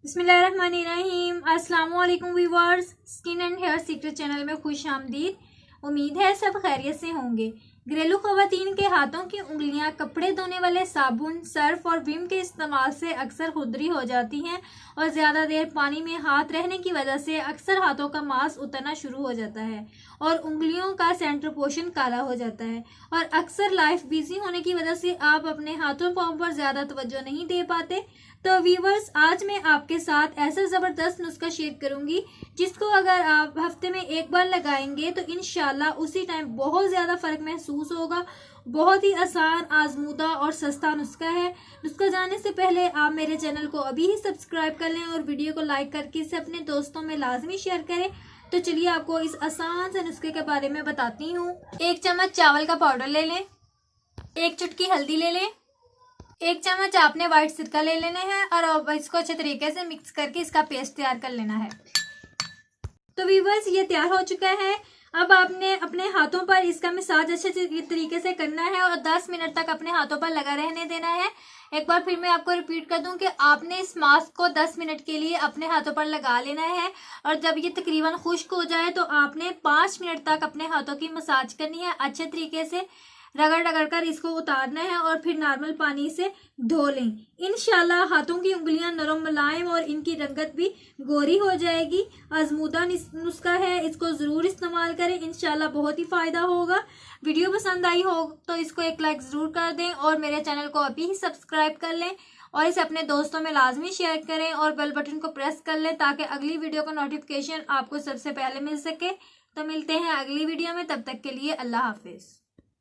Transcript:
बिस्मिल्लाहिर्रहमानिर्रहीम। अस्सलाम वालेकुम viewers, skin and hair secret channel में खुश आमदीद। उम्मीद है सब खैरियत से होंगे। घरेलू खवातीन के हाथों की उंगलियां कपड़े धोने वाले साबुन, सर्फ और विम के इस्तेमाल से अक्सर खुरदरी हो जाती हैं और ज़्यादा देर पानी में हाथ रहने की वजह से अक्सर हाथों का मांस उतरना शुरू हो जाता है और उंगलियों का सेंटर पोर्शन काला हो जाता है। और अक्सर लाइफ बिजी होने की वजह से आप अपने हाथों पाँव पर ज़्यादा तवज्जो नहीं दे पाते। तो व्यूअर्स, आज मैं आपके साथ ऐसा ज़बरदस्त नुस्खा शेयर करूंगी जिसको अगर आप हफ्ते में एक बार लगाएंगे तो इंशाल्लाह उसी टाइम बहुत ज़्यादा फ़र्क महसूस होगा। बहुत ही आसान, आजमूदा और सस्ता नुस्खा है। नुस्खा जानने से पहले आप मेरे चैनल को अभी ही सब्सक्राइब कर लें और वीडियो को लाइक करके इसे अपने दोस्तों में लाजमी शेयर करें। तो चलिए आपको इस आसान से नुस्खे के बारे में बताती हूँ। 1 चम्मच चावल का पाउडर ले लें, 1 चुटकी हल्दी ले लें, 1 चम्मच आपने व्हाइट सिरका ले लेना है और अब इसको अच्छे तरीके से मिक्स करके इसका पेस्ट तैयार कर लेना है। तो व्यूअर्स, ये तैयार हो चुका है। अब आपने अपने हाथों पर इसका मसाज अच्छे तरीके से करना है और 10 मिनट तक अपने हाथों पर लगा रहने देना है। एक बार फिर मैं आपको रिपीट कर दूं कि आपने इस मास्क को 10 मिनट के लिए अपने हाथों पर लगा लेना है और जब ये तकरीबन खुश्क हो जाए तो आपने 5 मिनट तक अपने हाथों की मसाज करनी है। अच्छे तरीके से रगड़ कर इसको उतारना है और फिर नॉर्मल पानी से धो लें। इंशाल्लाह हाथों की उंगलियां नरम मुलायम और इनकी रंगत भी गोरी हो जाएगी। आजमूदा नुस्खा है, इसको ज़रूर इस्तेमाल करें, इंशाल्लाह बहुत ही फ़ायदा होगा। वीडियो पसंद आई हो तो इसको एक लाइक ज़रूर कर दें और मेरे चैनल को अभी ही सब्सक्राइब कर लें और इसे अपने दोस्तों में लाजमी शेयर करें और बेल बटन को प्रेस कर लें ताकि अगली वीडियो का नोटिफिकेशन आपको सबसे पहले मिल सके। तो मिलते हैं अगली वीडियो में, तब तक के लिए अल्लाह हाफिज़।